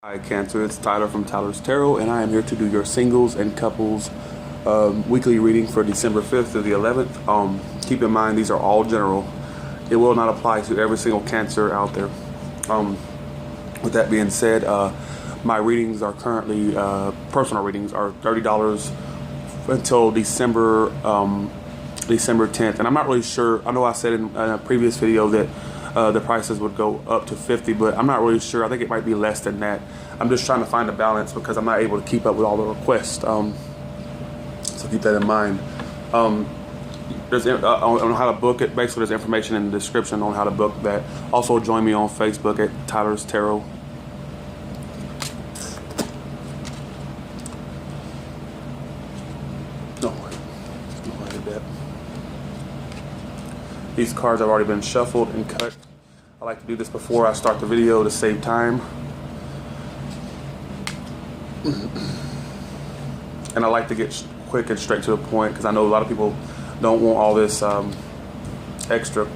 Hi Cancer, it's Tyler from Tyler's Tarot, and I am here to do your singles and couples weekly reading for December 5th through the 11th. Keep in mind these are all general. It will not apply to every single Cancer out there. With that being said, my readings are currently, personal readings are $30 until December 10th, and I'm not really sure. I know I said in a previous video that the prices would go up to $50, but I'm not really sure. I think it might be less than that. I'm just trying to find a balance because I'm not able to keep up with all the requests. So keep that in mind. There's on how to book it. Basically, there's information in the description on how to book that. Also, join me on Facebook at Tyler's Tarot. These cards have already been shuffled and cut. I like to do this before I start the video to save time. And I like to get quick and straight to the point because I know a lot of people don't want all this extra,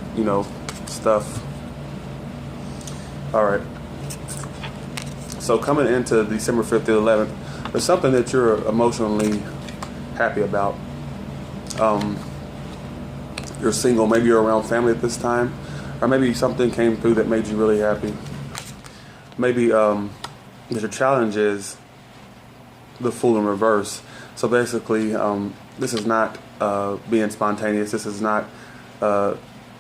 stuff. Alright. So coming into December 5th to 11th, there's something that you're emotionally happy about. You're single, maybe you're around family at this time, or maybe something came through that made you really happy. Maybe your challenge is the Fool in reverse. So basically, this is not being spontaneous. This is not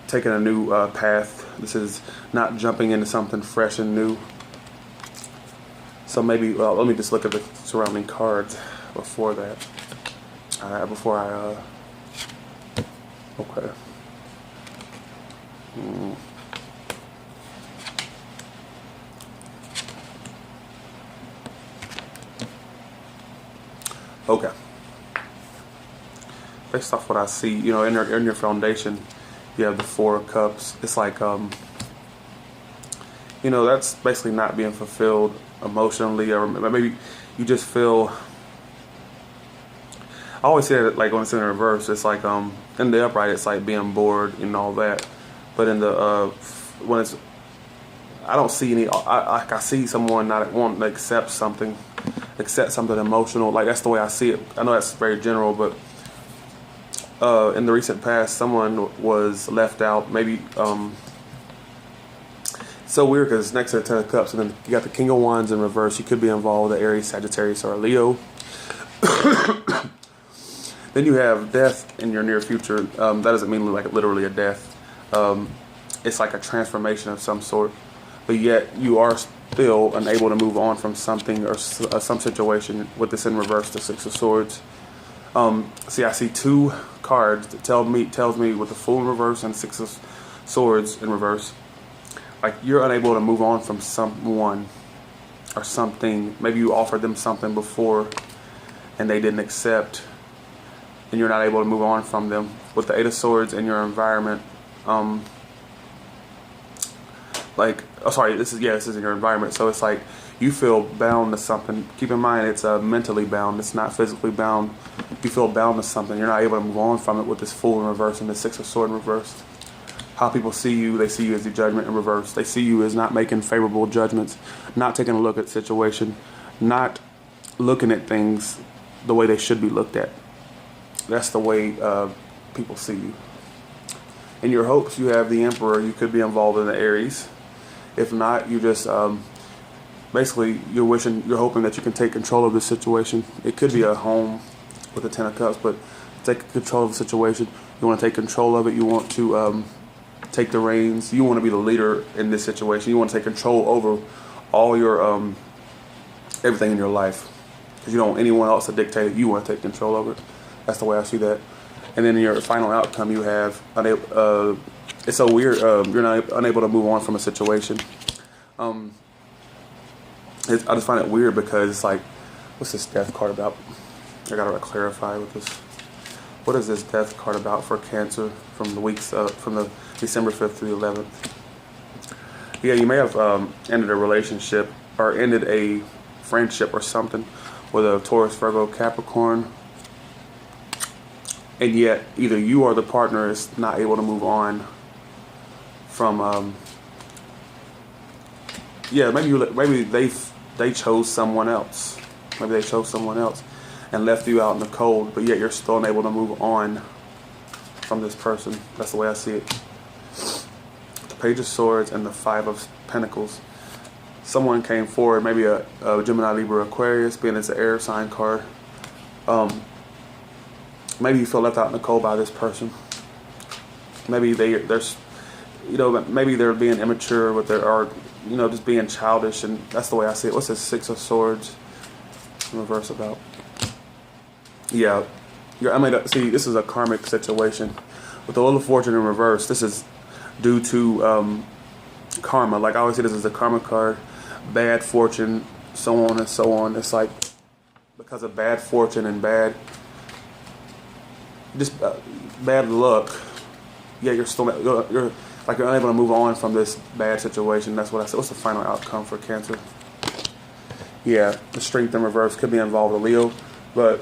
taking a new path. This is not jumping into something fresh and new. So maybe, let me just look at the surrounding cards before that. Okay. Okay. Based off what I see, in your foundation, you have the Four of Cups. It's like, that's basically not being fulfilled emotionally, or maybe you just feel. I always say that, like when it's in reverse, it's like in the upright, it's like being bored and all that. But in the when it's, I don't see any. I see someone not wanting to accept something emotional. Like that's the way I see it. I know that's very general, but in the recent past, someone was left out. Maybe it's so weird because it's next to the Ten of Cups, and then you got the King of Wands in reverse. You could be involved with Aries, Sagittarius, or a Leo. Then you have death in your near future. That doesn't mean like literally a death. It's like a transformation of some sort. But yet you are still unable to move on from something or some situation with this in reverse, the Six of Swords. See, I see two cards that tells me with the Fool in reverse and Six of Swords in reverse, like you're unable to move on from someone or something. Maybe you offered them something before and they didn't accept, and you're not able to move on from them. With the Eight of Swords in your environment, this is in your environment, so it's like you feel bound to something. Keep in mind, it's mentally bound, it's not physically bound. You feel bound to something, you're not able to move on from it with this Fool in reverse and the Six of Swords in reverse. How people see you, they see you as the Judgment in reverse. They see you as not making favorable judgments, not taking a look at the situation, not looking at things the way they should be looked at. That's the way people see you. In your hopes, you have the Emperor. You could be involved in the Aries. If not, you just basically you're hoping that you can take control of the situation. It could be a home with the Ten of Cups, but take control of the situation. You want to take control of it. You want to take the reins. You want to be the leader in this situation. You want to take control over all your everything in your life, because you don't want anyone else to dictate it. You want to take control over it. That's the way I see that. And then in your final outcome, you have it's so weird. You're not unable to move on from a situation. I just find it weird because it's like, what's this Death card about? I gotta clarify with this. What is this Death card about for Cancer from the weeks from the December 5th to the 11th? Yeah, you may have ended a relationship or ended a friendship or something with a Taurus, Virgo, Capricorn. And yet, either you or the partner is not able to move on from yeah, maybe they they chose someone else. Maybe they chose someone else and left you out in the cold, but yet you're still unable to move on from this person. That's the way I see it. The Page of Swords and the Five of Pentacles. Someone came forward, maybe a Gemini, Libra, Aquarius, being it's an air sign card. Maybe you feel left out in the cold by this person. Maybe there's, maybe they're being immature with their art, just being childish, and that's the way I see it. What's this Six of Swords in reverse about? Yeah, see, this is a karmic situation. With the Wheel of Fortune in reverse, this is due to karma. Like I always say, this is a karma card. Bad fortune, so on and so on. It's like because of bad fortune and bad luck. Yeah, you're unable to move on from this bad situation. That's what I said. What's the final outcome for Cancer? Yeah, the Strength in reverse could be involved with Leo, but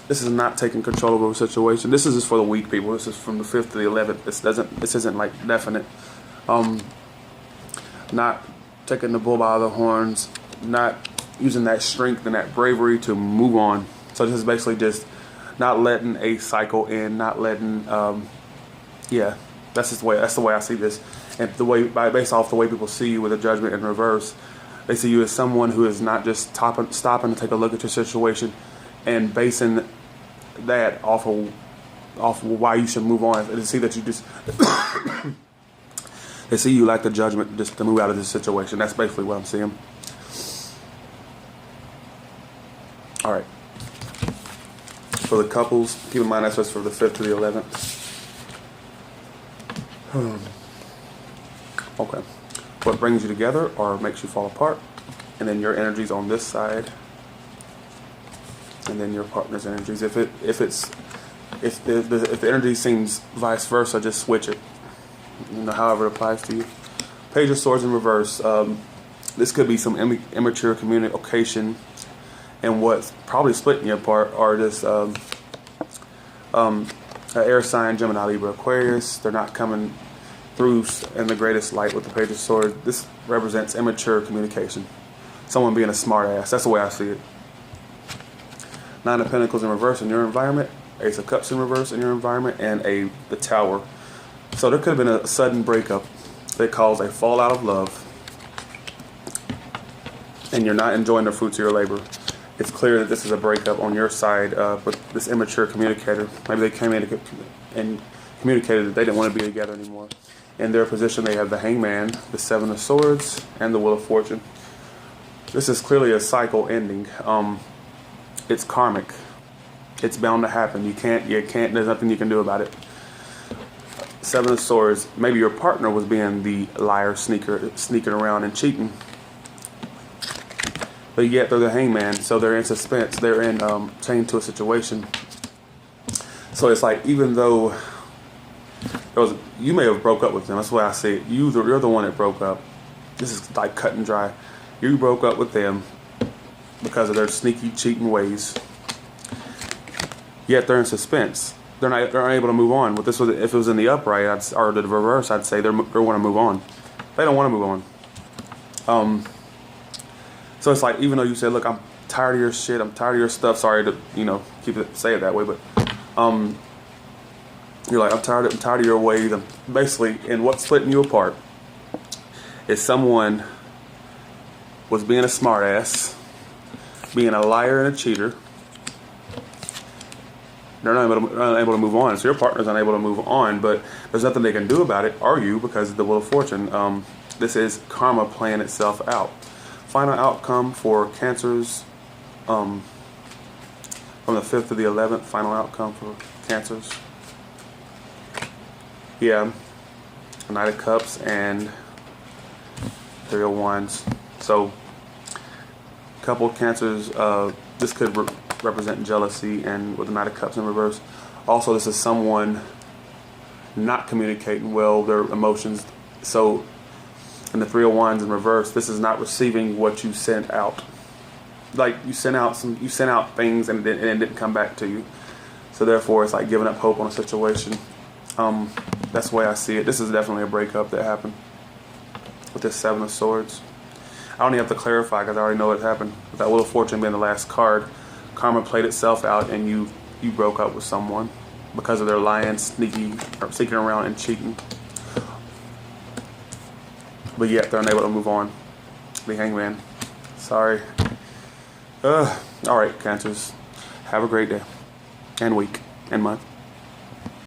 this is not taking control of a situation. This is just for the weak people. This is from the 5th to the 11th. This isn't like definite. Not taking the bull by the horns, not using that strength and that bravery to move on. So this is basically just not letting a cycle end, not letting, that's the way I see this. And based off the way people see you with a Judgment in reverse, they see you as someone who is not just stopping to take a look at your situation and basing that off of why you should move on. They see that you just they see you like the Judgment just to move out of this situation. That's basically what I'm seeing. All right. For the couples, keep in mind that's just for the 5th to the 11th. Okay. What brings you together or makes you fall apart? And then your energy's on this side. And then your partner's energies. If the energy seems vice versa, just switch it. However it applies to you. Page of Swords in reverse. This could be some immature communication, and what's probably splitting you apart are just air sign, Gemini, Libra, Aquarius. They're not coming through in the greatest light with the Page of Swords. This represents immature communication. Someone being a smart ass. That's the way I see it. Nine of Pentacles in reverse in your environment. Ace of Cups in reverse in your environment. And the Tower. So there could have been a sudden breakup that caused a fallout of love. And you're not enjoying the fruits of your labor. It's clear that this is a breakup on your side with this immature communicator. Maybe they came in and communicated that they didn't want to be together anymore. In their position, they have the Hangman, the Seven of Swords, and the Wheel of Fortune. This is clearly a cycle ending. It's karmic. It's bound to happen. You can't, there's nothing you can do about it. Seven of Swords, maybe your partner was being the liar, sneaking around and cheating. But yet they're the Hangman, so they're in suspense. They're chained to a situation. So it's like, even though you may have broke up with them, that's the way I see it. You're the one that broke up. This is like cut and dry. You broke up with them because of their sneaky, cheating ways. Yet they're in suspense. They're unable to move on. If it was in the upright or the reverse, I'd say they want to move on. They don't want to move on. So it's like, even though you said, look, I'm tired of your shit, I'm tired of your stuff. Sorry to say it that way, but you're like, I'm tired of your ways. Basically, and what's splitting you apart is someone was being a smartass, being a liar and a cheater. They're not able to move on. So your partner's unable to move on, but there's nothing they can do about it, are you? Because of the Wheel of Fortune. This is karma playing itself out. Final outcome for Cancers, from the 5th to the 11th. Final outcome for Cancers. Yeah, Knight of Cups and Three of Wands. So, couple Cancers. This could represent jealousy, and with the Knight of Cups in reverse. Also, this is someone not communicating well their emotions. So, in the Three of Wands in reverse, this is not receiving what you sent out. Like you sent out things and it didn't come back to you. So therefore, it's like giving up hope on a situation. That's the way I see it. This is definitely a breakup that happened with this Seven of Swords. I don't even have to clarify because I already know what happened. With that Wheel of Fortune being the last card, karma played itself out, and you broke up with someone because of their lying, sneaking around and cheating. But yet they're unable to move on. The Hangman. Sorry. All right, Cancers. Have a great day and week and month.